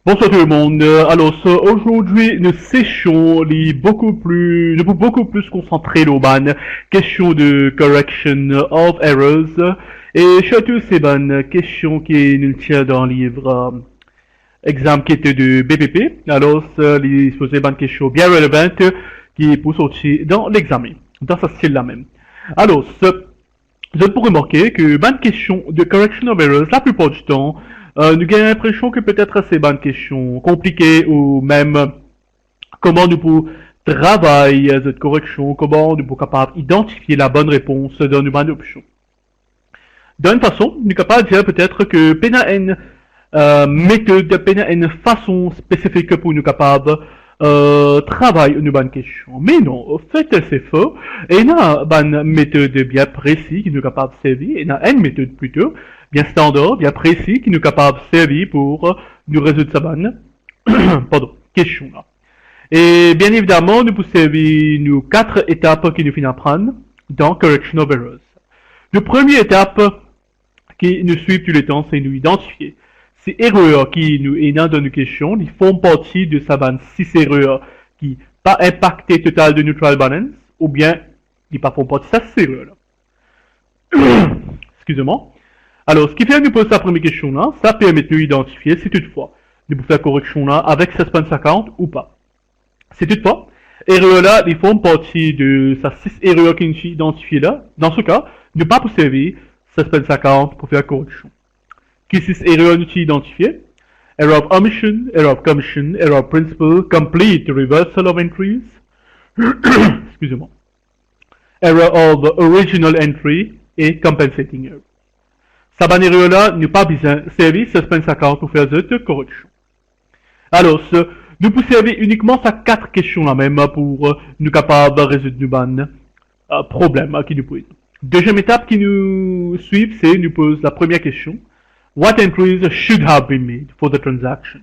Bonsoir tout le monde. Aujourd'hui, nous séchons nous pouvons beaucoup plus concentrer nos ban question de correction of errors et surtout ces ban questions qui nous tient dans le livre examen qui était de BPP. Les supposées ban questions bien relevantes qui pour sortir dans l'examen, dans ce style-là même. Vous avez pour remarquer que ban question de correction of errors, la plupart du temps, nous avons l'impression que peut-être c'est une question compliquée ou même comment nous pouvons travailler cette correction, comment nous pouvons capable identifier la bonne réponse dans une bonne option. D'une façon, nous sommes capables de dire peut-être que pena une méthode, pena une façon spécifique pour nous capables travailler une bonne question. Mais non, au fait, c'est faux. Et il y a une méthode bien précise qui nous est capable de servir. Il y a une méthode plutôt bien standard, bien précis, qui nous est capable de servir pour nous résoudre sa bonne question là. Et bien évidemment, nous pouvons servir nous 4 étapes qui nous finissent apprendre dans Correction of Errors. La première étape qui nous suit tout le temps, c'est nous identifier ces erreurs qui nous est dans nos questions, ils font partie de sa bande 6 erreurs qui pas impacté total de neutral balance, ou bien ils pas font partie de cette erreur-là. Excusez-moi. Alors, ce qui fait que nous poser la première question là, ça permet de nous identifier si toutefois nous pouvons faire correction là avec suspense account ou pas. Si toutefois, erreur là, ils font partie de ces 6 erreurs qui nous identifiées là. Dans ce cas, ne pas pour servir suspense account pour faire correction. Qui 6 erreurs nous identifiées? Error of omission, error of commission, error of principle, complete reversal of entries. Excusez-moi. Error of original entry et compensating error. Sa bonne erreur là, nous pas besoin de servir suspense account pour faire cette correction. Alors, nous pouvons servir uniquement ces 4 questions là même pour nous capables de résoudre nos bonnes problèmes qui nous posent. Deuxième étape qui nous suit, c'est nous pose la première question. What entries should have been made for the transaction?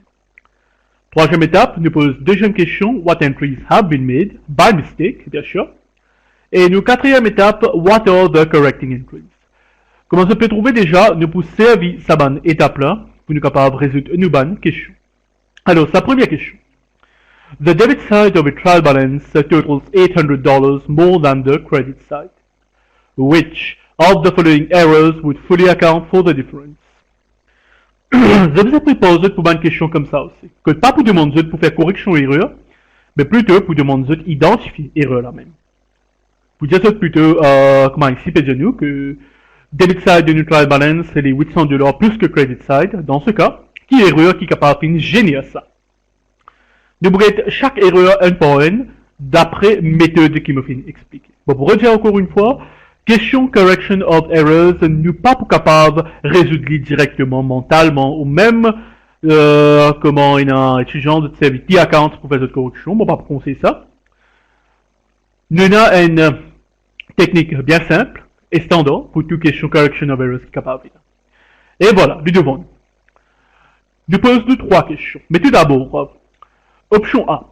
Troisième étape, nous pose deuxième question. What entries have been made by mistake, bien sûr. Et nous quatrième étape, what are the correcting entries? Comment on peut trouver déjà, nous pouvons servir cette bonne étape-là pour nous capables de résoudre une bonne question. Alors, sa première question. The debit side of a trial balance totals $800 more than the credit side. Which of the following errors would fully account for the difference? Je vous ai proposé pour une question comme ça aussi. Que pas pour demander pour faire correction erreur, mais plutôt pour demander d'identifier erreur là même. Pour dire ça plutôt, comment ici, peut nous que debit side de neutral balance, c'est les $800 plus que credit side. Dans ce cas, qui est erreur qui est capable de générer ça? Nous brûlons chaque erreur un par un, d'après méthode qui me fait expliquer. Bon, pour redire encore une fois, question correction of errors, nous pas capable de résoudre directement, mentalement, ou même comment un étudiant de service account pour faire cette correction. Bon, pas pour conseiller ça. Nous avons une technique bien simple et standard pour toute question correction of errors qui est capable. Et voilà, nous devons. Nous posons 3 questions. Mais tout d'abord, option A.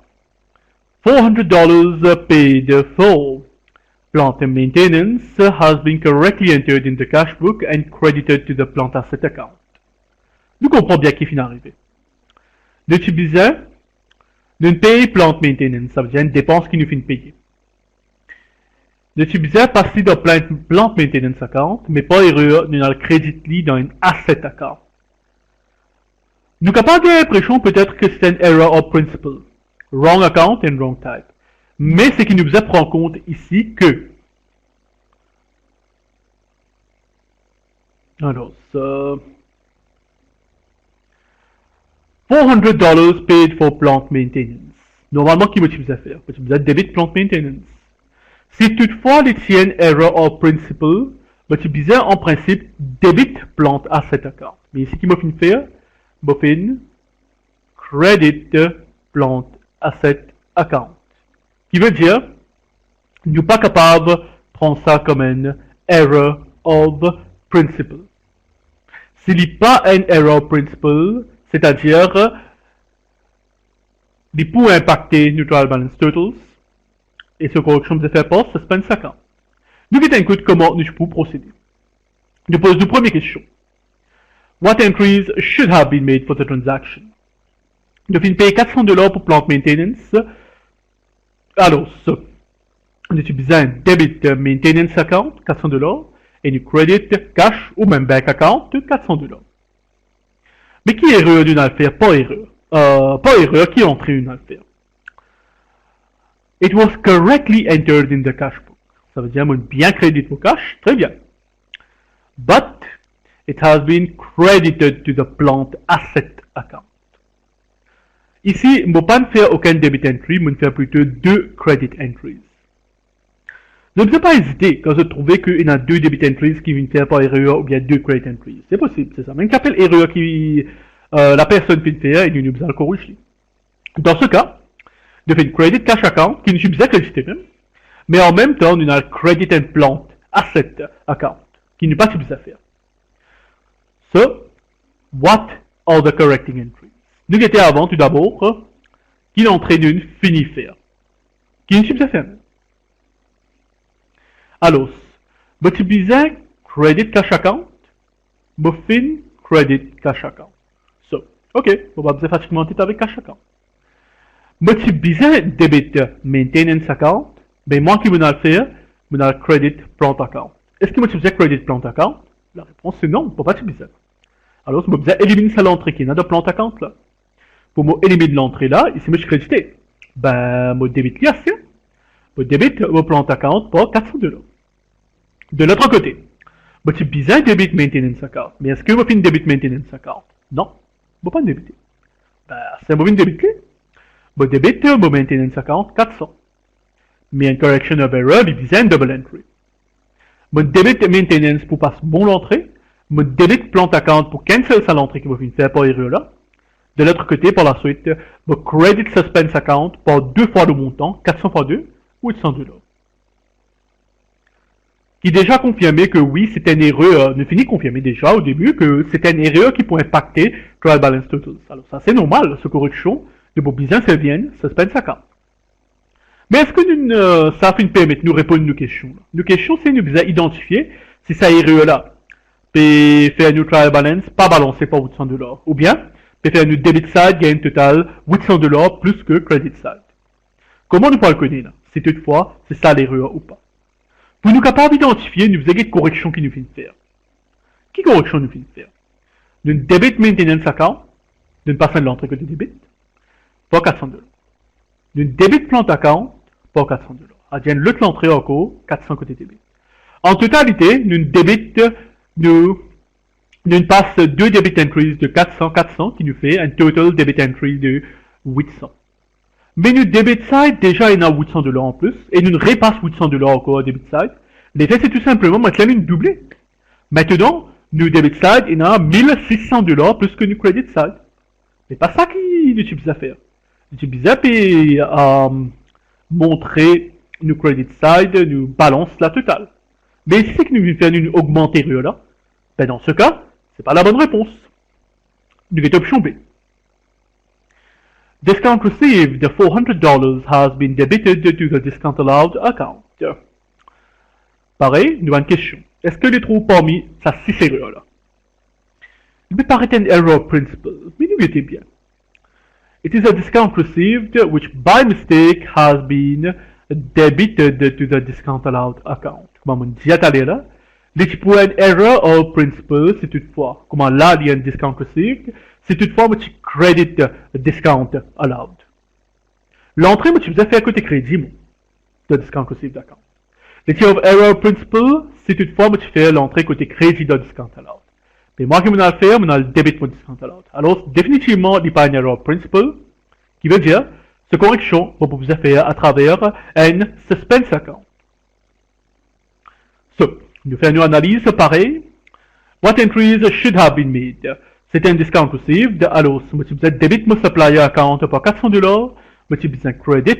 $400 paid for plant maintenance has been correctly entered in the cash book and credited to the plant asset account. Nous comprenons bien qui finit arrivé. Nous utilisons une paye plant maintenance, ça veut dire une dépense qui nous finit payer. Nous utilisons passer dans plant maintenance account, mais pas erreur, nous avons le crédit dans une asset account. Nous avons pas l'impression peut-être que c'est une error of principle. Wrong account and wrong type. Mais ce qui nous prend en compte ici que alors, $400 paid for plant maintenance. Normalement, qui motive à faire? Vous avez debit plant maintenance. Si toutefois les tiennent error of principle, tu besoin en principe debit plant asset account. Mais ici, qui m'a fait faire? M'a fait credit plant asset account. Qui veut dire, nous pas capable de prendre ça comme une error of principle. S'il n'est pas une error of principle, c'est-à-dire, il peut impacter neutral balance totals, et ce correction de faire pas, suspense account. Nous avons un coup de comment nous pouvons procéder. Nous posons la première question. What entries should have been made for the transaction? de fin payer $400 pour plant maintenance. Alors, ça, on utilise un debit maintenance account, $400, et une credit cash ou même bank account, $400. Mais qui erreur d'une affaire? Pas erreur. Pas erreur, qui entrée une affaire? It was correctly entered in the cash book. Ça veut dire, bien crédit au cash, très bien. But, it has been credited to the plant asset account. Ici, je ne vais pas faire aucun debit entry, je vais faire plutôt 2 credit entries. Ne me fais pas hésiter quand je trouvais qu'il y a 2 debit entries qui viennent faire par erreur ou bien 2 credit entries. C'est possible, c'est ça. Même qu'appelle erreur qui la personne vient faire et nous besoin de corriger. Dans ce cas, de faire une credit cash account qui ne suis pas crédité même, mais en même temps, on a le credit and plant asset account qui n'est pas si à faire. So, what are the correcting entries? Nous étions avant, tout d'abord, qui l'entrée d'une finit faire. Qui ne suis pas faire. Alors, je besoin credit cash account, je fin credit cash account. So, ok, on va faire facilement tout avec cash account. Je besoin debit maintenance account, ben moi qui vais le faire, je vais credit plant account. Est-ce que je besoin credit plant account? La réponse c'est non, pas besoin. Alors, je besoin éliminer ça l'entrée qui est dans le plant account là. Pour moi éliminer l'entrée là, ici je suis crédité. Ben, je débite là, c'est. Je débite mon plant account pour $400. De l'autre côté, je besoin debit maintenance account. Mais est-ce que je fais une debit maintenance account? Non, je ne vais pas débiter. Ben, c'est un débit débiter. Je débite mon maintenance account 400. Mais une correction of error, il besoin un double entry. Je débite maintenance pour passer bon l'entrée. Je débite plant account pour cancel ça l'entrée qui va faire par erreur là. De l'autre côté, par la suite, je credit suspense account pour 2 fois le montant, 400 fois 2, $800. Qui déjà confirmé que oui, c'était une erreur, ne finit confirmé déjà au début que c'était une erreur qui pourrait impacter trial balance totals. Alors ça c'est normal, ce correction de vos business viennent, suspense account. Mais est-ce que ça fait une permettre de nous répondre à nos questions? Nos questions, c'est de nous identifier si ça erreur là, puis faire une trial balance, pas balancé par $800, ou bien, puis faire une debit side gain total $800 plus que credit side. Comment nous pouvons le connaître, si toutefois c'est ça l'erreur ou pas? Pour nous capables d'identifier, nous faisons des corrections qui nous viennent faire. Quelle correction nous viennent faire? D'une debit maintenance account, d'une personne de l'entrée côté débit, pour $400. D'une debit plant account, pour $400. Advienne l'autre l'entrée encore, 400 côté débit. En totalité, nous débit, nous passe 2 debit entries de 400 qui nous fait un total debit entry de 800. Mais nous debit side, déjà, il y a $800 en plus, et nous repasse $800 encore à debit side. L'effet, c'est tout simplement, maintenant, nous doubler. Maintenant, nous debit side, il y a $1600 plus que nous credit side. C'est pas ça qui nous type à faire. Nous type à montrer nous credit side, nous balance la totale. Mais si c'est que nous faire une augmenter là, ben dans ce cas, c'est pas la bonne réponse. Nous avons option B. Discount received, the $400 has been debited to the discount allowed account. Pareil, nous avons une question. Est-ce que les trous parmi ça 6 erreurs là? Il peut paraître un error principle, mais nous étions bien. It is a discount received which by mistake has been debited to the discount allowed account. Comme on dit à là, l'exploit error or principle, c'est toutefois, comment là il y a un discount received, c'est toutefois un credit discount allowed. L'entrée, je vous ai fait à côté crédit, de discount received account. L'exploit of error principle, c'est toutefois je fais l'entrée côté crédit de discount allowed. Mais moi qui me le faire, je le débit de discount allowed. Alors, définitivement, il n'y a pas un error principle, qui veut dire, ce correction, vous pouvez faire à travers un suspense account. So, nous faisons une analyse pareille. What entries should have been made? C'est un discount received. Alors, je vais débit mon supplier account pour $400. Je vais credit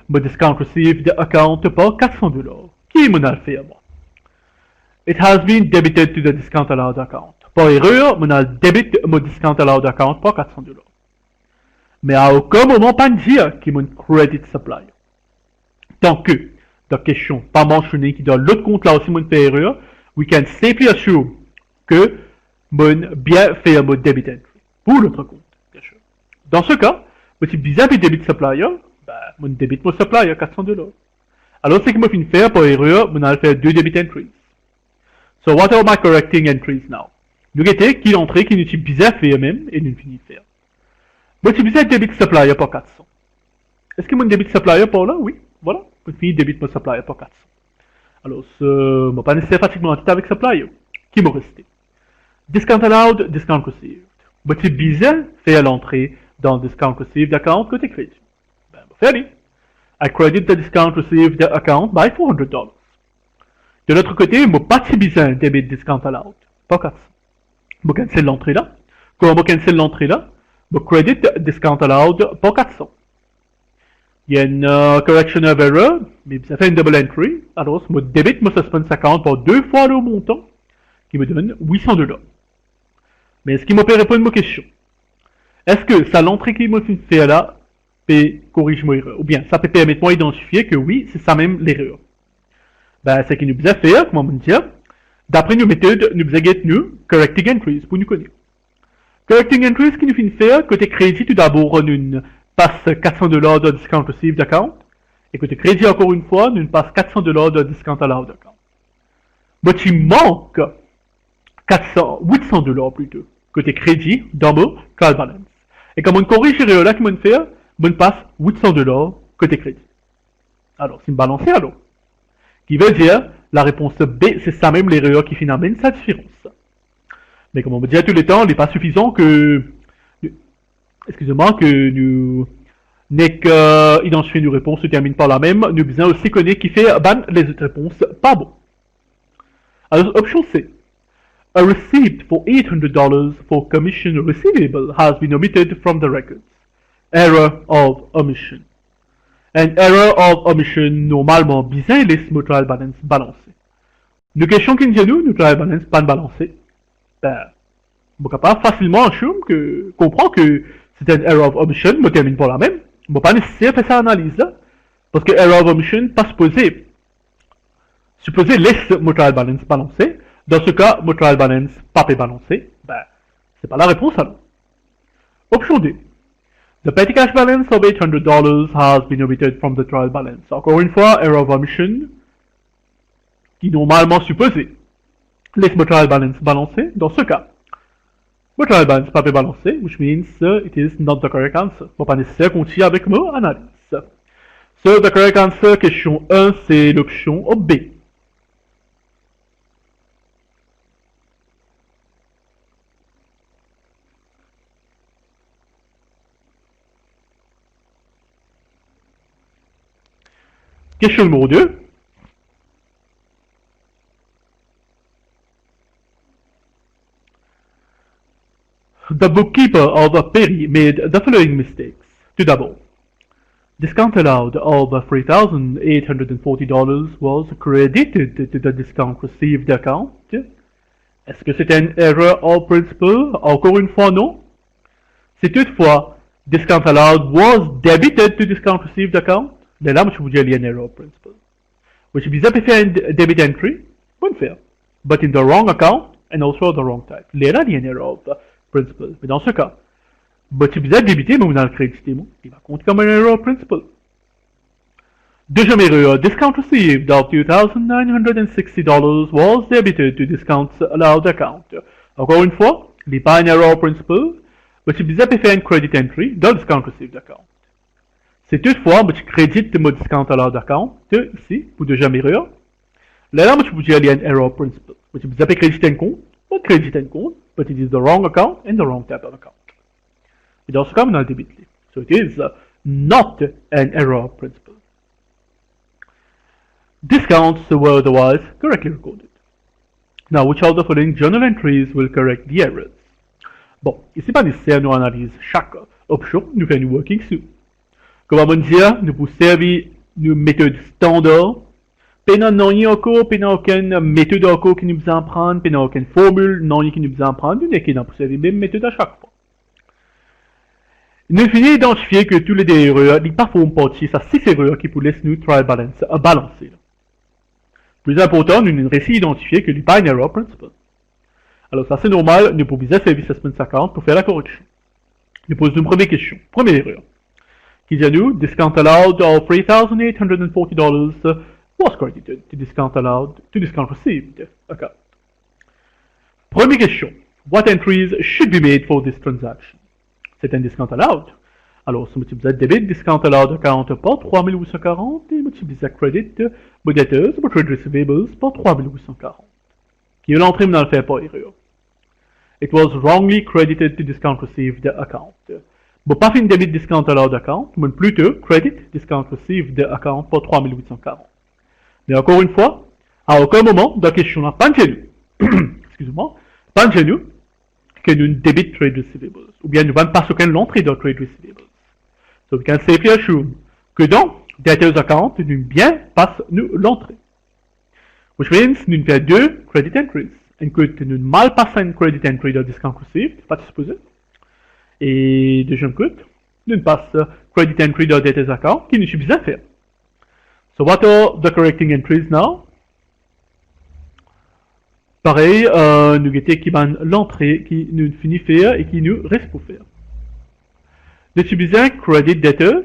mon discount received account pour $400. Qui m'en a fait, moi? It has been debited to the discount allowed account. Par erreur, on a debit mon discount allowed account pour $400. Mais à aucun moment, pas dire qu'il y a un credit supplier. Tant que, la question pas mentionnée qui dans l'autre compte là aussi mon fait erreur, we can safely assume que mon bien fait mon debit entry. Pour l'autre compte, bien sûr. Dans ce cas, Mais si bizarre puis débit supplier, ben, mon débit mon supplier $400. Alors, c'est que moi fin faire pour erreur, on a fait deux debit entries. So, what are my correcting entries now? Nous guettons qui l'entrée qui nous bizarre faire même, et nous finissons faire. Moi, si bizarre debit supplier pour 400. Est-ce que mon debit supplier pour là? Oui, voilà. On finit debit mon supplier pour 400. Alors, ce, moi, pas nécessaire pratiquement en tout avec supplier. Qui m'a resté? Discount allowed, discount received. Moi, si bizarre faire l'entrée dans discount received account côté crédit. Ben, faire aller. I credit the discount received account by $400. De l'autre côté, je n'ai pas si besoin de debit discount allowed. Pas 400. Je cancel l'entrée là. Quand je cancel l'entrée là, je credit discount allowed pas 400. Il y a une correction of error, mais ça fait une double entry. Alors, je débite mon suspense account pour deux fois le montant, qui me donne $800. Mais est-ce qu'il m'a pas répondu à ma question? Est-ce que ça l'entrée qui m'a fait là, peut corriger mon erreur? Ou bien, ça peut permettre moi d'identifier que oui, c'est ça même l'erreur. Ben, c'est qu'il nous a fait, comment on dit, d'après nos méthodes, nous avons nous correcting entries pour nous connaître. Correcting entries qui nous fait faire, côté crédit, tout d'abord, nous passe $400 de discount received account, et côté crédit, encore une fois, nous passe $400 de discount allowed account. Mais il manque $800 plutôt, côté crédit, dans mon trial balance. Et comme on corrige l'erreur là, qu'on fait, on passe $800 côté crédit. Alors, c'est une balance alors. Qui veut dire, la réponse B, c'est ça même l'erreur qui finalement sa différence. Mais comme on me dit à tous les temps, il n'est pas suffisant que, excusez-moi, que nous n'est qu'identifier nos réponses se termine par la même, nous besoin aussi connaître qui fait ban les autres réponses pas bon. Alors, option C. A receipt for $800 for commission receivable has been omitted from the records. Error of omission. An error of omission normalement bien laisse mon trial balance balancé. Nous question qui nous nous trial balance pas balancé. Ben, on capable facilement que comprend que c'est une error of omission, me termine pour la même. On pas nécessaire faire cette analyse là, parce que error of omission pas supposé laisse mon trial balance balancé. Dans ce cas, mon trial balance pas balancé. Ben, c'est pas la réponse alors. Option D. The petty cash balance of $800 has been omitted from the trial balance. Encore une fois, error of omission, qui normalement supposé laisse mon trial balance balancé. Dans ce cas, mon trial balance pas balancé, which means it is not the correct answer. Bon, pas nécessaire qu'on tire avec mon analyse. So, the correct answer, question 1, c'est l'option B. Question numéro 2. The bookkeeper of Perry made the following mistakes. Tout d'abord, discount allowed of $3,840 was credited to the discount received account. Est-ce que c'est une error of principle? Encore une fois, non. Si toutefois, discount allowed was debited to discount received account, mais là, je vous dis, il y a une error of principle. Which means that if you have a debit entry, bon faire. But in the wrong account, and also the wrong type. Là, il y a une error of principle. Mais dans ce cas, but si vous avez débité, mais vous avez crédité, il va compter comme une error of principle. Deuxième erreur, discount received of $2,960 was debited to discount allowed account. Encore une fois, il n'est pas une error of principle, but si vous avez fait un credit entry dans le discount received account. C'est toutefois, je crédite mon discount allowed account, ici, pour deuxième erreur. Là, je vous dis, il y a une error of principle. Si vous avez crédité un compte, vous créditez un compte, but it is the wrong account and the wrong type of account. Et dans ce cas, on a le débit. So it is not an error of principle. Discounts were otherwise correctly recorded. Now, which of the following journal entries will correct the errors? Bon, ici, pas nécessaire, nous analyse chaque option, nous faisons working sur. Comme on dit, nous pouvons servir une méthode standard. Pénal non y encore, pénal aucune méthode encore qui nous en prendre, pénal aucune formule non y qui nous en prendre, nous n'est qu'à servir la même méthode à chaque fois. Nous finissons d'identifier que tous les erreurs, ils pas font partie, ça 6 erreurs qui pour laisser nous trial balance, balancer. Plus important, nous ne réussi d'identifier que il n'y a pas une error principle. Alors ça c'est normal, nous pouvons servir suspense account pour faire la correction. Nous posons une première question. Première erreur. qui dit à nous, discount allowed of $3,840 was credited to discount allowed to discount received account. Première question. What entries should be made for this transaction? C'est un discount allowed. Alors, si multiplie debit discount allowed account par 3840 et multiplie credit budgeters pour trade receivables par 3840. Qui est l'entrée dans le fait par erreur. It was wrongly credited to discount received account. Bon, pas fin debit discount allowed account, mais plutôt credit discount received account pour 3840. Mais encore une fois, à aucun moment dans la question n'a pas chez nous, excusez-moi, pas chez nous, que nous debit trade receivables, ou bien nous ne pas aucune l'entrée dans trade receivables. So we can safely assume que dans debtors account, nous bien passe nous l'entrée. Which means nous faisons deux credit entries. Un que nous mal passons une credit entry dans discount received, pas de supposé. Et deuxième coup, nous passons credit entry dans debtors account qui nous suffit à faire. So what are the correcting entries now? Pareil, nous guettons qui van l'entrée qui nous finit faire et qui nous reste pour faire. Nous utilisons credit debtors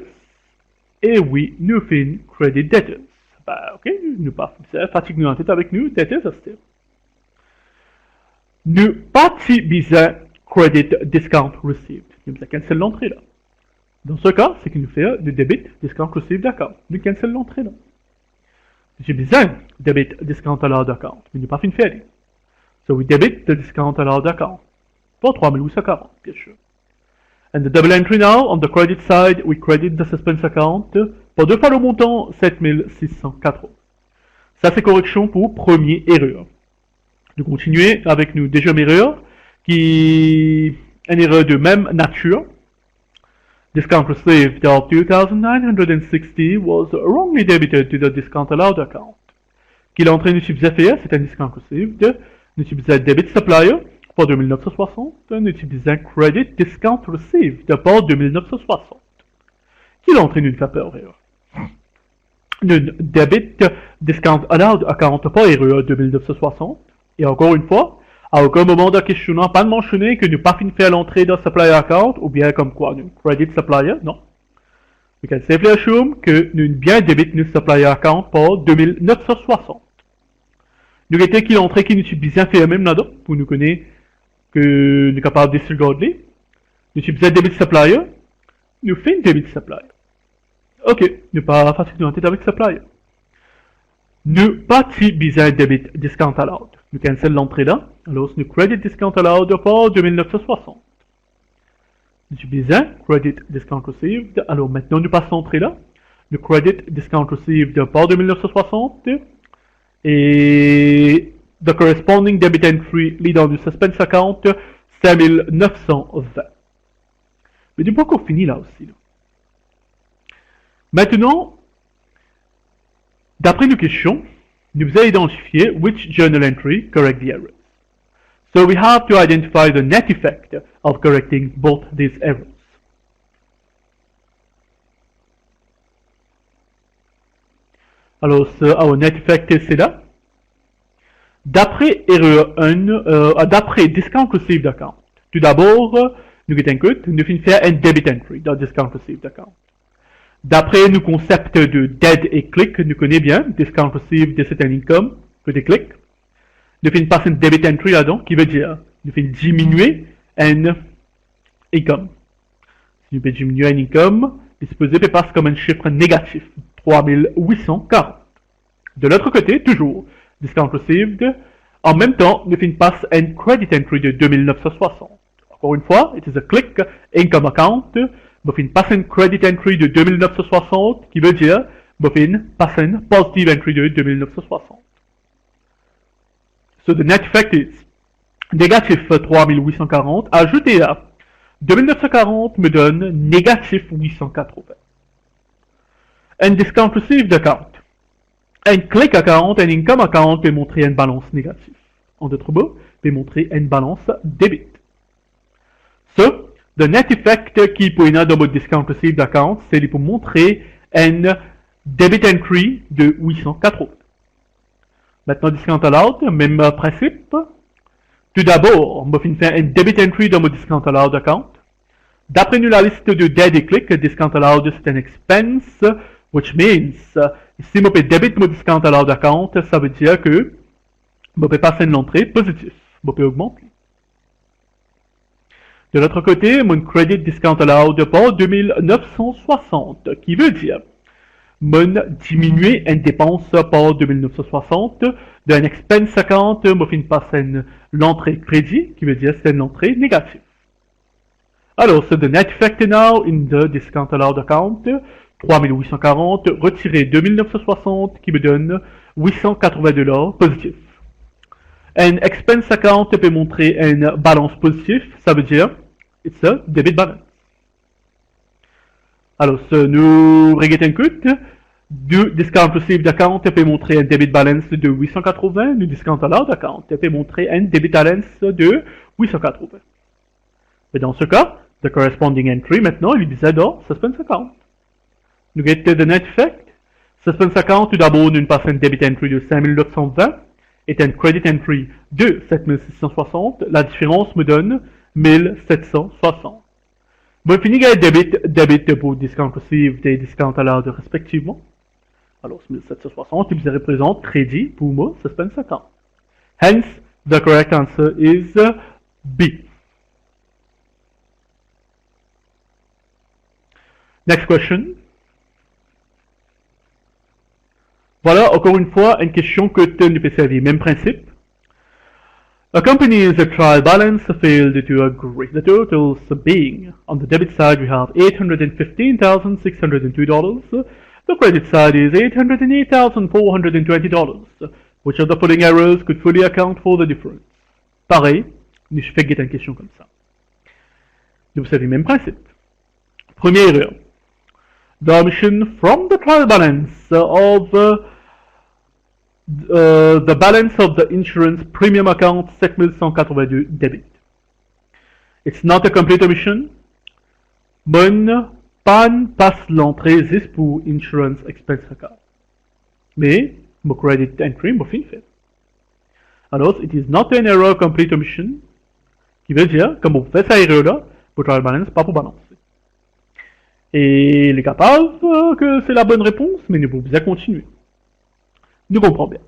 et oui, nous faisons credit debtors. Bah, ok, nous pas fatigue nous en tête avec nous, debtors à step. Nous pas utilisons credit discount received. Nous cancel l'entrée là. Dans ce cas, c'est qu'il nous fait le debit discount received account. Nous cancel l'entrée là. J'ai besoin debit discount allowed account, mais nous pas fin de faire. So we debit the discount allowed account. Pour 3840, bien sûr. And the double entry now, on the credit side, we credit the suspense account pour deux fois le montant 7604. Ça c'est correction pour première erreur. Nous continuons avec nous deuxième erreur, qui est une erreur de même nature. Discount received of $2,960 was wrongly debited to the discount allowed account. Qui l'entrée nous suffisait faire, c'est un discount received. Nous utilisons debit supplier pour 2960. Nous utilisons credit discount received pour 2960. Qui l'entrée nous fait peur erreur. Nous debit discount allowed account pour erreur 2960. Et encore une fois, à aucun moment de la question, pas de mentionner que nous pas fini faire l'entrée dans supplier account, ou bien comme quoi, nous credit supplier, non. We can safely assume que nous bien débit nous supplier account pour 2960. Nous étions qui l'entrée qui nous suis bien fait même là-dedans, pour nous connaître que nous sommes capables de disregarder. Nous suis bien débit supplier, nous faisons débit supplier. Ok, nous pas facile en tête avec supplier. Nous pas besoin debit discount allowed. Nous cancel l'entrée là. Alors, nous credit discount allowed pour 2960. Nous besoin credit discount received. Alors, maintenant, nous passons l'entrée là. Nous credit discount received pour 2960. Et the corresponding debit entry leading du suspense account 5920. Mais du point qu'on finit là aussi. Là. Maintenant, d'après nos questions, nous avons identifié which journal entry correct the errors. So we have to identify the net effect of correcting both these errors. Alors, our net effect c'est là. D'après erreur 1, d'après discount received account. Tout d'abord, nous avons fait un debit entry dans discount received account. D'après nos concepts de dead et click, nous connaissons bien, discount received c'est un income, que des clics. Nous faisons passer un debit entry là-dedans, qui veut dire, nous faisons diminuer un income. Si nous faisons diminuer un income, il se peut passer comme un chiffre négatif, 3840. De l'autre côté, toujours, discount received, en même temps, nous faisons passer un credit entry de 2960. Encore une fois, it is a click income account, nous faisons passer un credit entry de 2960, qui veut dire, nous faisons passer un positive entry de 2960. So the net effect is négatif 3840, ajouté à 2940 me donne négatif 880. Un discount received account. Un click account, un income account peut montrer une balance négative. En d'autres mots, peut montrer une balance débit. So, the net effect qui peut y avoir dans votre discount received account, c'est pour montrer un debit entry de 880. Maintenant, discount allowed, même principe. Tout d'abord, on va faire un debit entry dans mon discount allowed account D'après nous, la liste de dead et click, discount allowed, c'est un expense, which means, si je peux débiter mon discount allowed account, ça veut dire que je peux passer une entrée positive, je peux augmenter. De l'autre côté, mon credit discount allowed pour 2960, qui veut dire mon diminuer une dépense pour 2960 d'un expense account, je finis passer l'entrée crédit, qui veut dire c'est une entrée négative. Alors, c'est the net effect now in the discount allowed account, 3840, retirer 2960 qui me donne $882 positif. Un expense account peut montrer une balance positive, ça veut dire it's a debit balance. Alors, nous regardons que du discount received account peut montrer un debit balance de 880, du discount allowed account peut montrer un debit balance de 880. Mais dans ce cas, the corresponding entry, maintenant, il disait dans suspense account. Nous get the net effect. Suspense account, tout d'abord, nous passons une debit entry de 5920 et un credit entry de 7660. La différence me donne 1760. Bon, fini avec debit pour discount received et discount allowed respectivement. Alors, 1760, il représente crédit pour moi, suspense account. Hence, the correct answer is B. Next question. Voilà, encore une fois, une question que tu ne peux servir. Même principe. A company's trial balance failed to agree. The totals being, on the debit side we have $815,602. The credit side is $808,420. Which of the following errors could fully account for the difference? Pareil, je fais une question comme ça. Vous savez, même principe. Première erreur. The omission from the trial balance of the balance of the insurance premium account 7182 debit. It's not a complete omission. Bonne pan passe l'entrée juste pour insurance expense account. Mais, mon credit entry, mon fin fait. Alors, it is not an error complete omission, qui veut dire, comme on fait cette erreur-là, pour trial balance, pas pour balancer. Et il est capable que c'est la bonne réponse, mais nous pouvons bien continuer. Nous comprenons bien.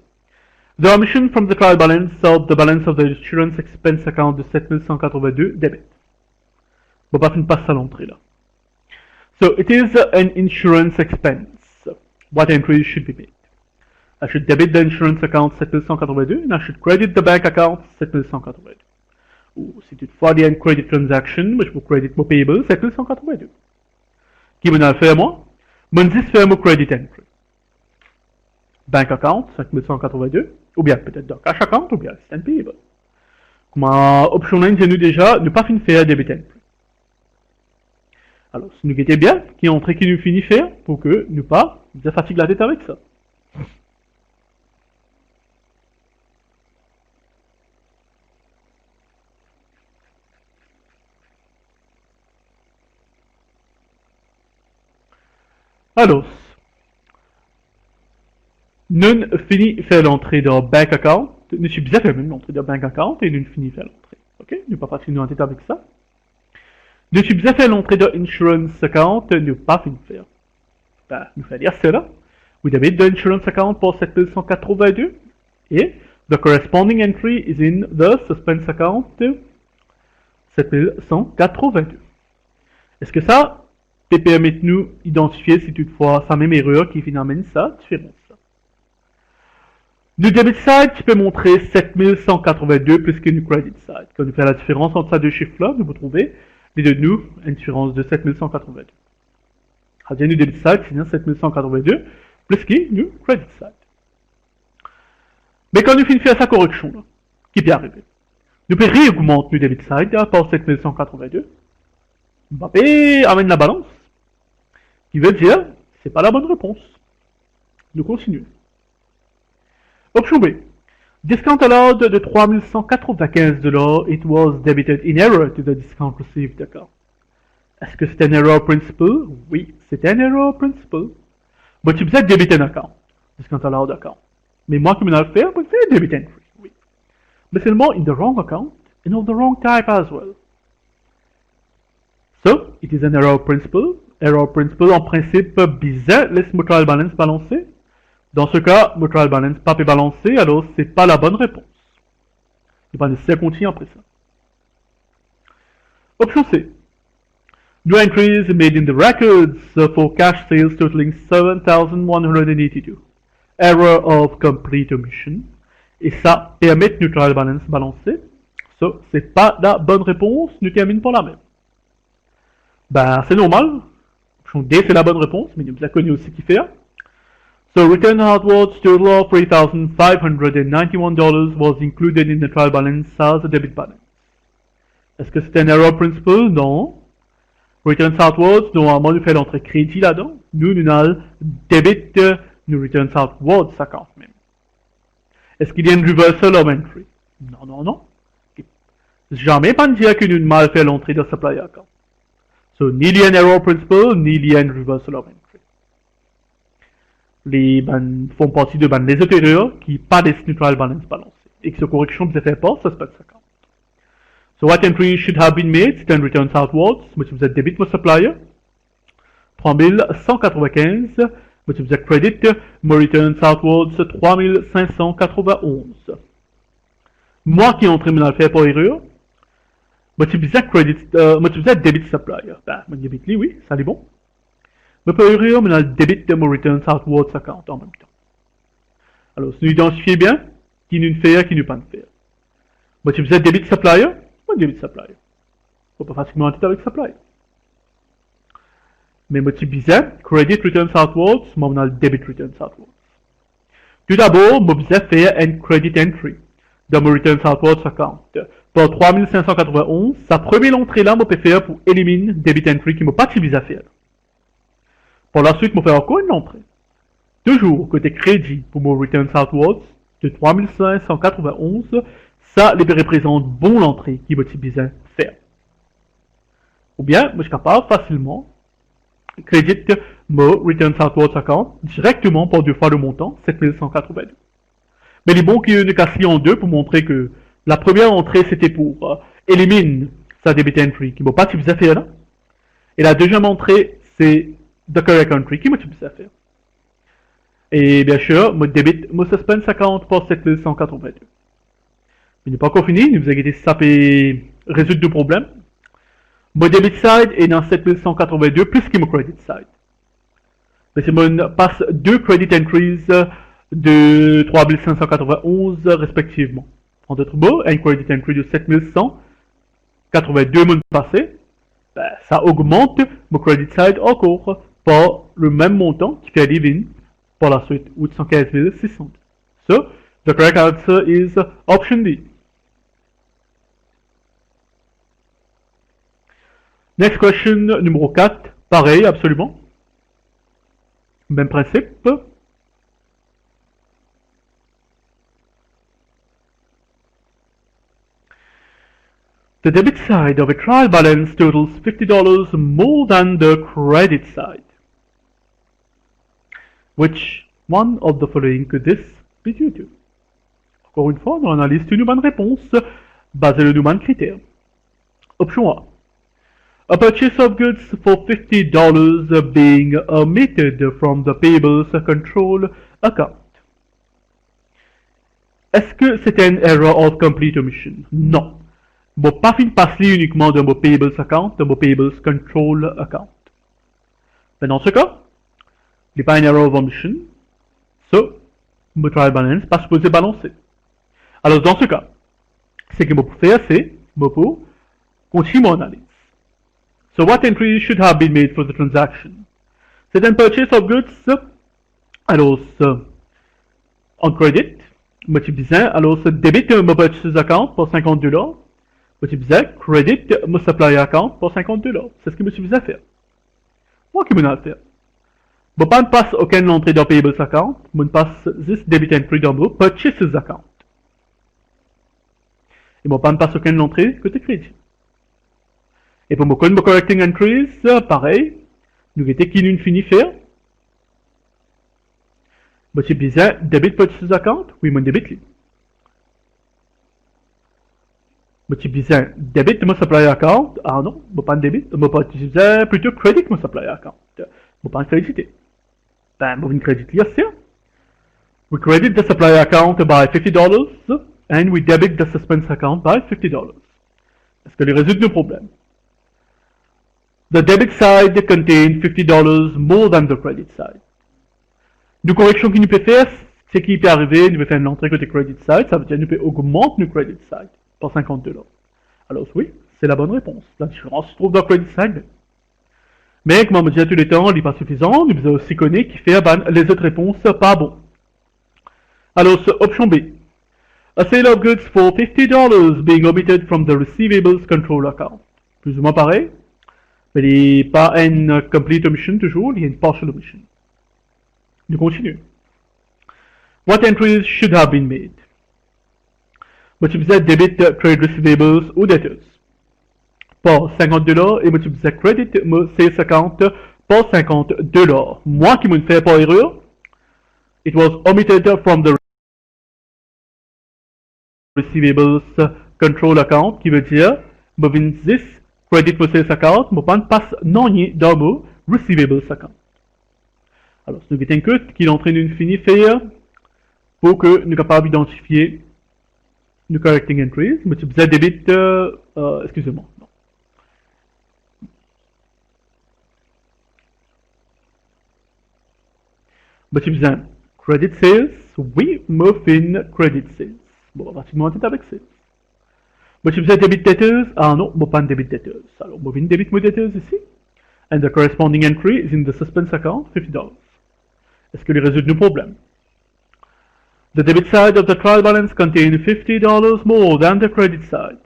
The omission from the trial balance of the balance of the insurance expense account de 7182 debit. On va pas faire passe à l'entrée là. So it is an insurance expense. What entries should be made? I should debit the insurance account 7182 and I should credit the bank account 7182. Ou si toutefois il y a une credit transaction, je peux credit mon payable 7182. Qui m'en a fait moi? M'en dit faire mon credit entry. Bank account 5182, ou bien peut-être dans cash account, ou bien c'est un payable. Comme option 1, j'ai nous déjà ne pas finir faire debit entry. Alors, si nous guettez bien, qui est entrée qui nous finit faire, pour que nous pas nous fatigue la tête avec ça. Alors, nous finit faire l'entrée dans bank account. Nous suis bien fait même l'entrée dans bank account et nous finit faire l'entrée. Ok, nous pas fatiguer en tête avec ça. Nous suis bien fait l'entrée dans insurance account, nous pas fini faire. Ben, nous fait dire cela. We debit the insurance account pour 7182 et the corresponding entry is in the suspense account 7182. Est-ce que ça te permet de nous identifier si toutefois sa même erreur qui finalement ça différence? Le debit side, tu peux montrer 7182 plus que le credit side. Quand nous faisons la différence entre ces deux chiffres-là, nous vous trouvez les deux nous une différence de 7182. Ah bien, le debit side, c'est 7182 plus que le credit side. Mais quand nous finissons faire sa correction-là, qui peut arriver, nous pouvons réaugmenter le debit side à part 7182. Mbappé amène la balance, qui veut dire c'est pas la bonne réponse. Nous continuons. Option B. Discount allowed de $3195, it was debited in error to the discount received account. Est-ce que c'est un error principal? Oui, c'est un error principal. Mais tu peux debiter un account, discount allowed account. Mais moi qui me l'ai fait, c'est debit entry, oui. Mais seulement in the wrong account and of the wrong type as well. So, it is an error principle. Error principle, en principe, bizarre, laisse mon trial balance balancer. Dans ce cas, mon trial balance pas peut balancer, alors c'est pas la bonne réponse. Il va nécessaire continuer après ça. Option C. No entries made in the records for cash sales totaling 7,182. Error of complete omission. Et ça permet de neutral balance balancer. Ça, c'est pas la bonne réponse. Nous terminons par la même. Ben, c'est normal. Option D, c'est la bonne réponse, mais nous avons connu aussi qui fait. So, return outwards total of $3,591 was included in the trial balance as a debit balance. Est-ce que c'est un error principle? Non. Return outwards, normalement, nous faisons l'entrée crédit là-dedans. Nous avons debit, nous return outwards, ça compte même. Est-ce qu'il y a une reversal of entry? Non, non, non. Jamais pas dire que nous avons mal fait l'entrée de supply account. So, ni il y a un error principle, ni il y a une reversal of entry. Les ban font partie de ban les opéreurs qui pas des neutral balance balancés. Et que ce correction ne fait pas, ça se passe 50. So what entry should have been made? C'est un return outwards. Moi, si vous êtes debit mon supplier. 3195. Moi, si vous êtes credit, mon return outwards 3591. Moi qui ai entré mon affaire pour erreur. Moi, si vous êtes credit, moi, si vous êtes debit supplier. Ben, mon debit, oui, ça est bon. Mais pour erreur, on a le débit de mon return outwards account en même temps. Alors, si nous identifions bien, qui nous fait, qui nous pas faire. Moi, si vous êtes debit supplier, moi, debit supplier. Faut pas facilement entrer avec supplier. Mais moi, si bizarre, credit return outwards, moi, on a le debit return outwards. Tout d'abord, moi, bizarre faire un credit entry dans mon return outwards account. Pour 3591, sa première entrée là, moi, peut faire pour éliminer debit entry qui m'a pas si bizarre faire. Par la suite, je vais faire encore une entrée. Toujours côté crédit pour mon return outwards de 3591, ça les représente bon l'entrée qui va besoin faire. Ou bien, je suis capable facilement crédit mon return outwards account directement pour 2 fois le montant, 7182. Mais il est bon qu'il y ait une casse en deux pour montrer que la première entrée c'était pour éliminer sa debit entry qui ne va pas besoin faire là. Et la deuxième entrée c'est the correct entry qui m'a besoin faire. Et bien sûr, mon débit, mon suspense account pour 7182. Il n'est pas encore fini, ne vous inquiétez, ça peut résoudre deux problèmes. Mon debit side est dans 7182 plus que mon credit side. Mais c'est mon passe deux credit entries de 3591 respectivement. En d'autres mots, un credit entry de 7182 mon passé, ben, ça augmente mon credit side encore par le même montant qui fait divine par la suite 815 600. So, the correct answer is option D. Next question, numéro 4. Pareil, absolument. Même principe. The debit side of a trial balance totals $50 more than the credit side. Which one of the following could this be due to? Encore une fois, on analyse une bonne réponse basée sur le domaine critère. Option A. A purchase of goods for $50 being omitted from the payables control account. Est-ce que c'est une error of complete omission? Non. Bon, pas fin passer uniquement de mon payables account, de mon payables control account. Mais dans ce cas, il n'y a pas une error of omission. So, mon trial balance pas supposé balancer. Alors dans ce cas, c'est que je peux faire, c'est, je peux continuer mon analyse. So what entry should have been made for the transaction? C'est un purchase of goods, alors on credit, moi tu disais, alors c'est débit mon purchase account pour $50. Moi tu disais, credit mon supplier account pour $50. C'est ce que je suis à faire. Moi qui m'en ai fait. Je ne passe aucune entrée dans payables account, je passe juste debit entry dans mon purchases account. Et je ne passe aucune entrée côté crédit. Et pour mon correcting entries, pareil, nous avons qui nous finit faire. Moi, c'est bizarre, debit purchases account, oui, mon debit. Je utiliser debit mon supplier account. Ah non, je pas debit, je pas utiliser plutôt credit mon supplier account. Je pas créditer. Ben, je vais créditer ici. We credit the supplier account by $50 and we debit the suspense account by $50. Est-ce que les résout nos problèmes? The debit side contains $50 more than the credit side. Nos corrections qui nous peut faire, c'est qui peut arriver, nous peut faire une entrée côté credit side, ça veut dire nous peut augmenter nos credit side par $50. Alors oui, c'est la bonne réponse. La différence se trouve dans credit side. Mais comme on me dit à tous les temps, il n'est pas suffisant, nous devons aussi connaître qui fait les autres réponses pas bon. Alors, option B. A sale of goods for $50 being omitted from the receivables control account. Plus ou moins pareil. Mais il n'est pas une complete omission toujours, il y a une partial omission. Nous continuons. What entries should have been made? Moi, tu faisais debit trade receivables ou debtors. Pour $50 et moi, tu faisais credit sales account pour $50. Moi qui me fais pas erreur, it was omitted from the receivables control account, qui veut dire, je viens dire, credit sales account, je ne passe non dans mon receivables account. Alors, c'est une code qui est en train de finir faire pour que nous soyons capables d'identifier nos correcting entries. Mais tu faisais debit, excusez-moi, non. Mais tu faisais credit sales, oui, muffin credit sales. Bon, on va pratiquement en tête avec sales. Mais tu faisais debit debtors, ah non, pas de debit debtors. Alors, muffin debit debtors ici. And the corresponding entry is in the suspense account, $50. Est-ce que les résout nos problèmes? The debit side of the trial balance contains $50 more than the credit side.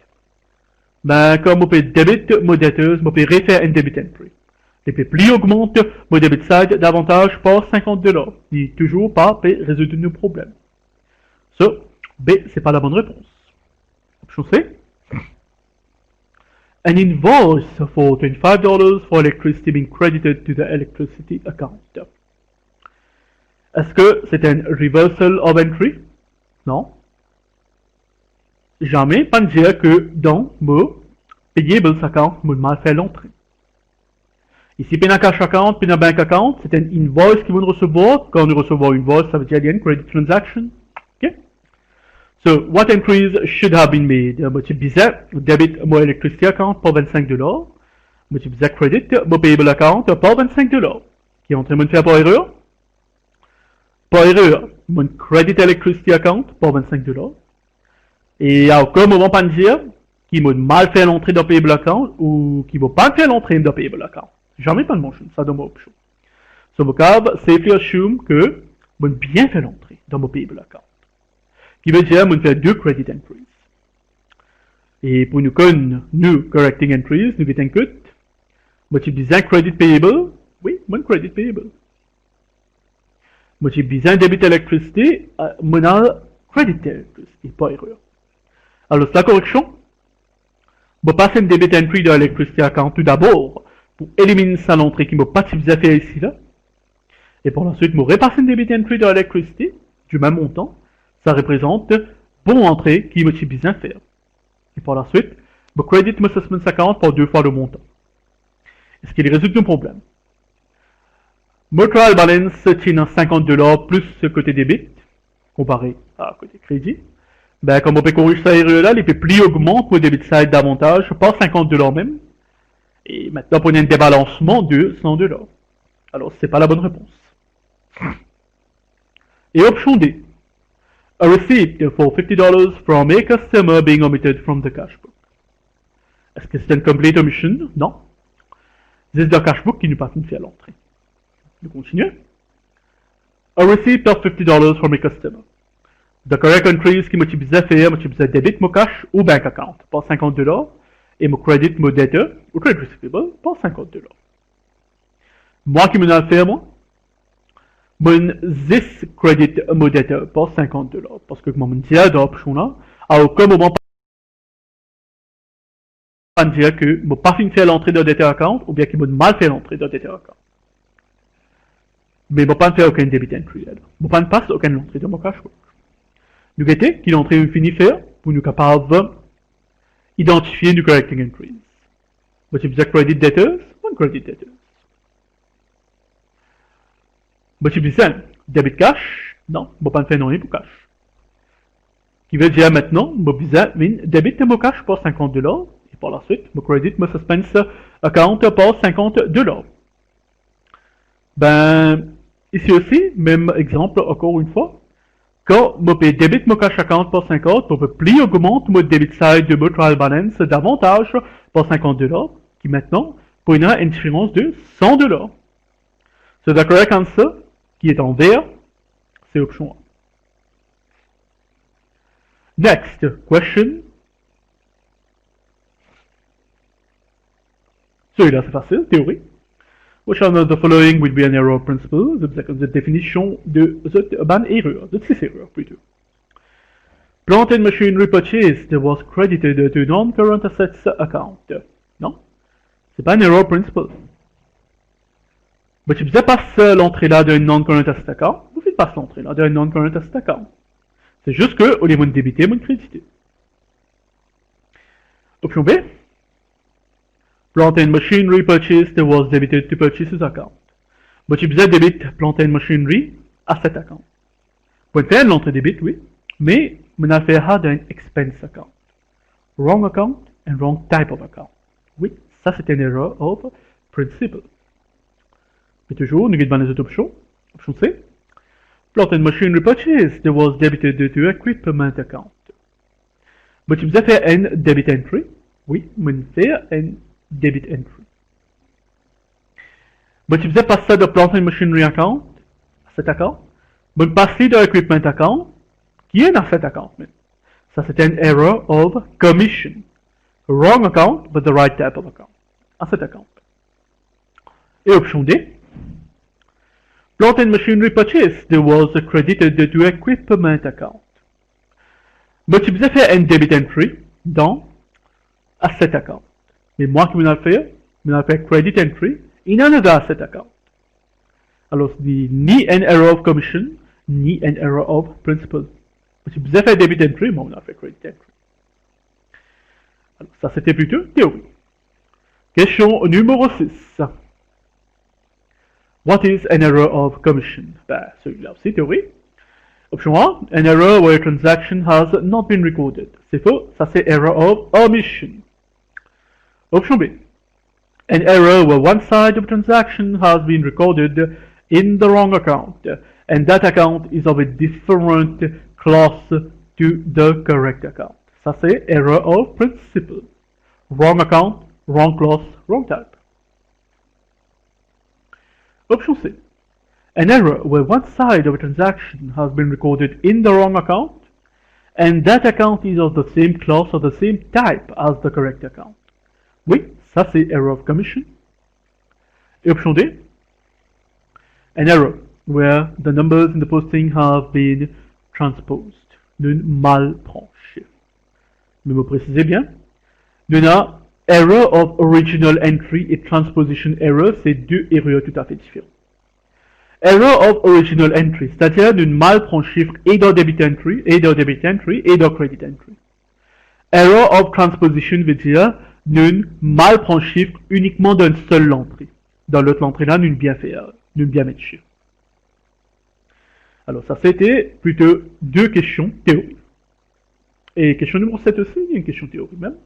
Ben, comme on peut debit mon debtors, on peut refaire une debit entry. Et puis plus augmente mon debit side davantage par $50. Il n'est toujours pas résoudre nos problèmes. So, B, c'est pas la bonne réponse. Option C. An invoice for $25 for electricity being credited to the electricity account. Est-ce que c'est un reversal of entry? Non. Jamais pas dire que dans mon payables account, mon mal fait l'entrée. Ici, puis dans cash account, puis dans bank account, c'est un invoice qu'ils vont recevoir. Quand nous recevons une invoice, ça veut dire qu'il y a une credit transaction. Okay? So, what entries should have been made? Moi, tu disais, debit mon electricity account pour $25. Moi, tu disais credit mon payable account pour $25. Qui est en train de me faire par erreur? Par erreur, mon credit electricity account pour $25. Et à aucun moment pas dire qui m'a mal fait l'entrée dans payable account ou qui m'a pas fait l'entrée dans payable account. Jamais pas de mention, ça dans mon option. So, vocab, safely assume que mon bien fait l'entrée dans mon payable account. Qui veut dire mon fait deux credit entries. Et pour nous connaître nous correcting entries, nous avons un code. Moi, tu dis un credit payable. Oui, mon credit payable. Moi, j'ai besoin debit electricity, mon credit electricity, pas erreur. Alors, la correction, je vais passer une debit entry dans electricity account tout d'abord, pour éliminer ça l'entrée qui m'a pas utilisé faire ici là. Et pour la suite, je vais repasser une debit entry dans electricity, du même montant, ça représente bon entrée qui m'a besoin faire. Et pour la suite, je credit mon suspense account pour 2 fois le montant. Est-ce qu'il résout un problème? Mon trial balance tient $50 plus ce côté débit, comparé à côté crédit. Ben, comme on peut corriger ça là, les plis augmentent pour débit side davantage, pas $50 même. Et maintenant, on a un débalancement de $100. Alors, c'est pas la bonne réponse. Et option D. A receipt for $50 from a customer being omitted from the cash book. Est-ce que c'est une complete omission? Non. C'est le cash book qui nous passe une fait à l'entrée. Nous continuons. A receipt of $50 from a customer. The correct entries qui m'a besoin faire, m'a besoin debit mon cash ou bank account pour $50 et mon credit mon debtor ou credit receivable pour $50. Moi qui m'en fait moi, mon this credit mon debtor pour $50 parce que comme on dit dans l'option là, à aucun moment pas dire que m'a pas fini de faire l'entrée dans le debtor account ou bien qu'il m'a mal fait l'entrée dans le debtor account. Mais je ne vais pas faire aucun debit entry. Je ne vais pas passer aucune entrée dans mon cash book. Nous guettons qu'il est en train de finir faire pour nous capables identifier new correcting entries. Motiv bisa credit debtors, one credit debtors. Motiv bisa debit cash, non, je ne vais pas faire non pour cash. Qui veut dire maintenant, je vais debit mon cash pour $50 et par la suite, je credit mon suspense account pour $50. Ben, ici aussi, même exemple encore une fois, quand je paye debit mon cash account pour 50, je peux plus augmenter mon debit side de mon trial balance davantage pour $50, qui maintenant, pour une différence de $100. So the correct answer, qui est en vert, c'est option 1. Next question. Celui-là, c'est facile, théorie. Which one of the following would be an error of principle? The définition de ban erreur, de ces erreurs plutôt. Plant and machinery purchased was credited to non-current assets account. Non, c'est pas un error of principle. Mais tu faisais passer l'entrée là d'un non-current asset account, vous faites passer l'entrée là d'un non-current asset account. C'est juste que, au lieu de débiter, de créditer. Option B. Plant and machinery purchased was debited to purchases account. Mais tu faisais débit plant and machinery asset account. Vous pouvez faire l'entrée débit, oui, mais on a fait d'un expense account. Wrong account and wrong type of account. Oui, ça c'est une erreur of principle. Mais toujours, nous guidons les autres options. Option C. Plant and machinery purchased was debited to equipment account. Mais tu faisais faire un debit entry. Oui, on fait un debit entry. Mais tu faisais passer de plant and machinery account, cet account, mais passer de equipment account, qui est dans cet account. Ça c'est une error of commission. Wrong account, but the right type of account. À cet account. Et option D. Plant and machinery purchased was credited to equipment account. Mais tu faisais faire un debit entry dans asset account. Mais moi qui m'en ai fait credit entry in another asset account. Alors c'est ni an error of commission, ni an error of principle. Mais tu faisais faire debit entry, moi on a fait credit entry. Alors ça c'était plutôt théorie. Question numéro 6. What is an error of commission? Ben, celui-là aussi, théorie. Option 1, an error where a transaction has not been recorded. C'est faux, ça c'est error of omission. Option B, an error where one side of a transaction has been recorded in the wrong account, and that account is of a different class to the correct account. Ça c'est error of principle. Wrong account, wrong class, wrong type. Option C. An error where one side of a transaction has been recorded in the wrong account, and that account is of the same class or the same type as the correct account. Oui, ça c'est error of commission. Et option D. An error where the numbers in the posting have been transposed. Nous mal prend chiffre. Mais me précisez bien. Nous avons error of original entry et transposition error, c'est deux erreurs tout à fait différentes. Error of original entry, c'est-à-dire nous mal prend chiffre et dans debit entry, et dans debit entry, et dans credit entry. Error of transposition veut dire nous mal prend chiffre uniquement d'une seule entrée. Dans l'autre entrée là, nous bien mettre chiffre. Alors ça c'était plutôt deux questions théorie. Et question numéro 7 aussi, il y a une question théorie même.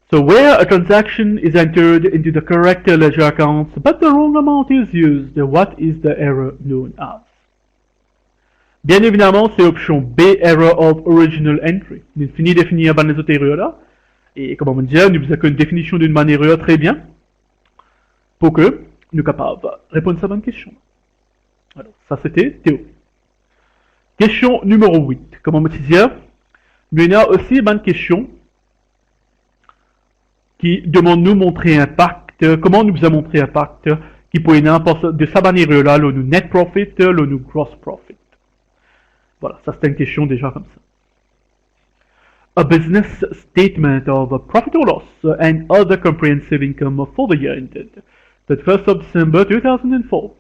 So where a transaction is entered into the correct ledger accounts, but the wrong amount is used, what is the error known as? Bien évidemment, c'est option B, error of original entry. Nous finissons de définir les autres erreurs là. Et comme on va dire, nous avons une définition d'une manière erreur très bien pour que nous soyons capables de répondre à cette bonne question. Alors, ça c'était théorie. Question numéro 8. Comme on va dire, nous avons aussi une bonne question qui demande nous montrer impact, comment nous a montré impact, qui peut être de sa manière là, le net profit, le gross profit. Voilà, ça c'est une question déjà comme ça. A business statement of profit or loss and other comprehensive income for the year ended, the 1st of December 2004,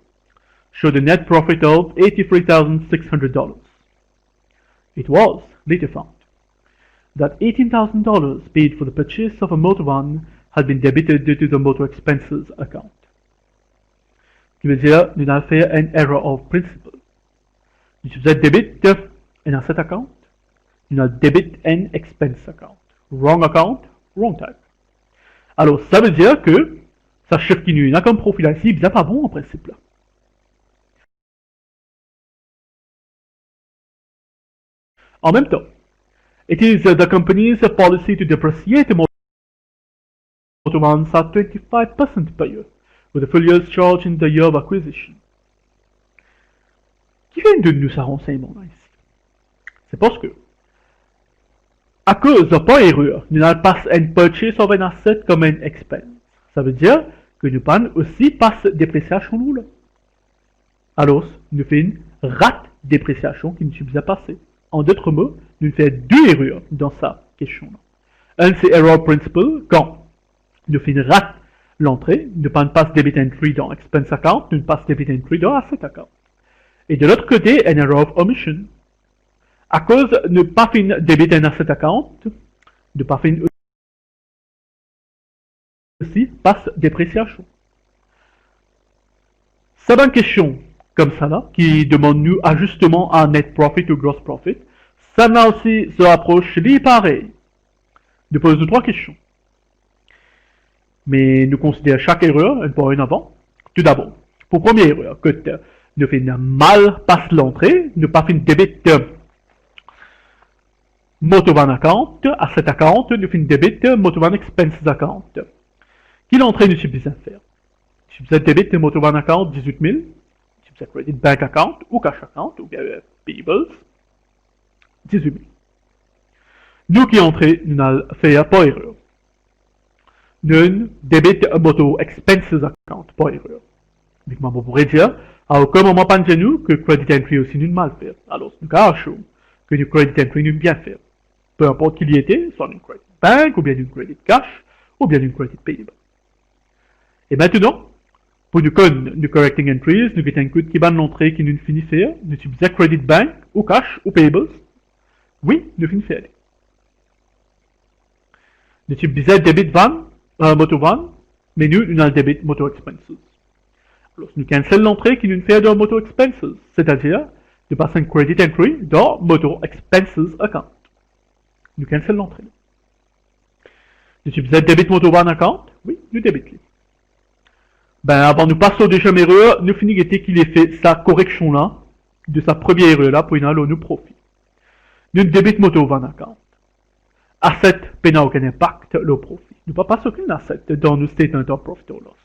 showed a net profit of $83,600. It was later found that $18,000 paid for the purchase of a motor van had been debited to the motor expenses account. Qui veut dire, nous avons fait an error of principle. Nous avons debit an asset account, nous avons debit an expense account. Wrong account, wrong type. Alors, ça veut dire que ça chiffre qui nous a comme profil ici, bien pas bon en principe là. En même temps, it is the company's policy to depreciate motor vans at 25% per year, with a full year's charge in the year of acquisition. Qui vient de nous ça renseignement là ici? C'est parce que, à cause de pas erreur, nous n'avons pas un purchase of an asset comme un expense. Ça veut dire que nous pas aussi passe dépréciation nous là. Alors, nous faisons une rate dépréciation qui nous subit à passer. En d'autres mots, nous faisons deux erreurs dans sa question là. Un c'est error principle quand nous faisons une rate l'entrée, nous ne passe debit entry dans expense account, nous passe debit entry dans asset account. Et de l'autre côté, un error of omission. À cause de ne pas faire debit un asset account, de pas faire aussi passe dépréciation. Ça va une question comme ça là, qui demande nous ajustement à net profit ou gross profit. Ça là aussi se rapproche les pareil. Nous posons trois questions. Mais nous considérons chaque erreur un point en avant. Tout d'abord, pour première erreur, que nous faisons mal passe l'entrée, nous pas fait debit motovan account, asset account, nous faisons debit motovan expenses account. Qui l'entrée nous subit à faire? Subit debit motovan account 18 000, subit credit bank account ou cash account ou bien payables 18 000. Nous qui entrée, nous n'avons fait pas erreur. Nous debit moto expenses account, pas erreur. Donc, on pourrait dire, à aucun moment pas de nous que credit entry aussi nous mal faire. Alors, nous cachons que nous credit entry nous bien faire. Peu importe qu'il y était, soit une credit bank, ou bien une credit cash, ou bien une credit payable. Et maintenant, pour nous correcting entries, nous avons un code qui va l'entrée qui nous finit faire, nous utilisons credit bank, ou cash, ou payables. Oui, nous finissons faire. Nous utilisons debit van, motor van, mais nous avons debit motor expenses. Alors, nous cancel l'entrée qui nous fait dans motor expenses, c'est-à-dire, nous passons un credit entry dans motor expenses account. Nous cancel l'entrée. Nous utilisons debit motor van account, oui, nous débitons. Ben, avant nous passer au deuxième erreur, nous finissons qu'il ait fait sa correction là, de sa première erreur là, pour une allo nous profit. Nous débitons motor van account. Asset, n'a aucun impact, le profit. Nous ne passons aucun asset dans nos statement of profit or loss.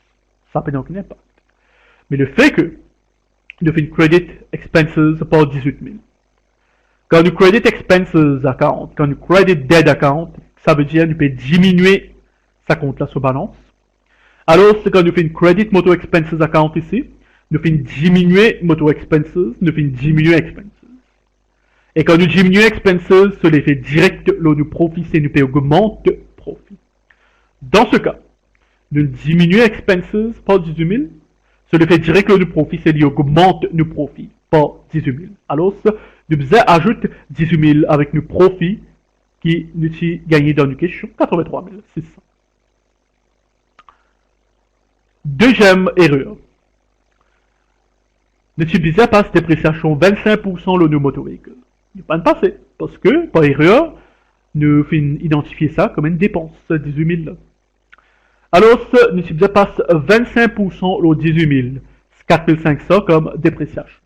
Ça n'a aucun impact. Mais le fait que nous faisons credit expenses pour 18 000. Quand nous credit expenses account, quand nous credit debt account, ça veut dire que nous pouvons diminuer sa compte là sur balance. Alors, c'est quand nous faisons credit motor expenses account ici, nous faisons diminuer motor expenses, nous faisons diminuer expenses. Et quand nous diminuons expenses, c'est l'effet direct, là, nous profit, c'est nous pouvons augmenter profit. Dans ce cas, nous diminuons expenses par 18 000, c'est l'effet direct, là, nous profit, c'est nous augmente nos profits par 18 000. Alors, nous ajoutons 18 000 avec nos profits qui nous ont gagné dans nos questions, 83 600. Deuxième erreur. Nous utilisons pas cette dépréciation 25% le motor véhicule. Il pas de passer, parce que, par erreur, nous faisons identifier ça comme une dépense, 18 000. Alors, nous utilisons pas 25% le 18 000, 4 500 comme dépréciation.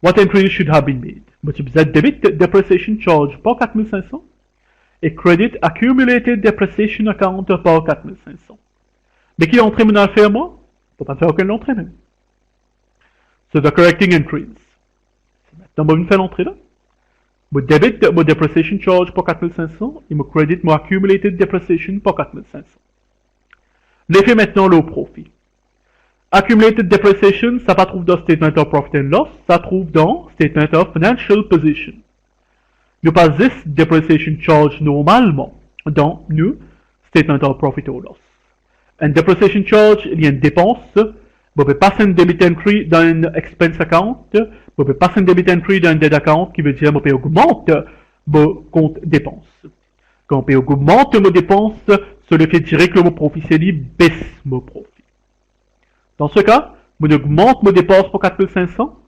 What entries should have been made? Nous utilisons debit depreciation charge par 4 500 et credit accumulated depreciation account par 4 500. Mais qui entrée maintenant à faire moi? On ne peut pas faire aucune entrée même. So the correcting entries. Maintenant, je vais faire l'entrée là. Je débite mon depreciation charge pour 4500 et je credit mon accumulated depreciation pour 4500. L'effet maintenant le profit. Accumulated depreciation, ça va trouver dans Statement of Profit and Loss, ça trouve dans Statement of Financial Position. Nous passons this depreciation charge normalement dans nous Statement of Profit or Loss. Un depreciation charge, il y a une dépense. Vous pouvez passer un debit entry dans un expense account. Vous pouvez passer un debit entry dans un debt account qui veut dire que vous pouvez augmenter mon compte dépenses. Quand on augmente mon dépenses, cela fait dire que mon profit c'est lui baisse mon profit. Dans ce cas, on augmente mes dépenses pour 4500,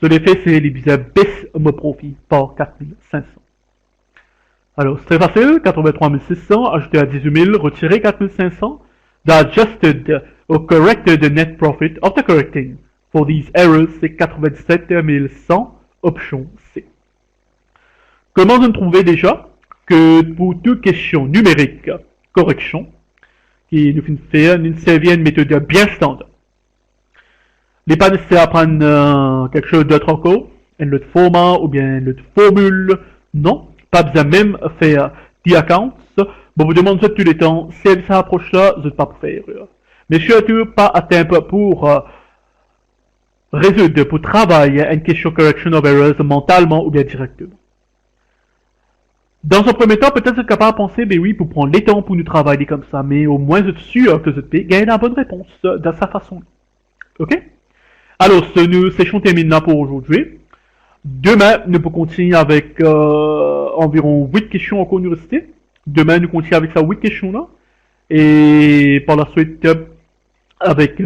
cela fait c'est lui baisse mon profit par 4500. Alors, c'est très facile, 83 600, ajouter à 18 000, retirer 4500, the adjusted or corrected net profit after correcting for these errors, c'est 97 100, option C. Comment nous trouver déjà que pour toute question numérique, correction, qui nous fait une série une méthode bien standard. Les pas nécessaire à prendre quelque chose d'autre encore, un autre format ou bien une autre formule, non. Pas besoin même faire the accounts. Bon, vous demandez ça tous les temps. Si elle s'approche là, vous n'êtes pas pour faire erreur. Mais surtout, pas à temps pour résoudre, pour travailler une question correction of errors mentalement ou bien directement. Dans un premier temps, peut-être vous êtes capable de penser, ben oui, pour prendre les temps pour nous travailler comme ça, mais au moins vous êtes sûr que vous êtes gagné la bonne réponse de sa façon. Ok? Alors, nous séchons termine là pour aujourd'hui. Demain, nous pouvons continuer avec environ 8 questions en université. Demain, nous continuons avec ça 8 questions là. Et par la suite, avec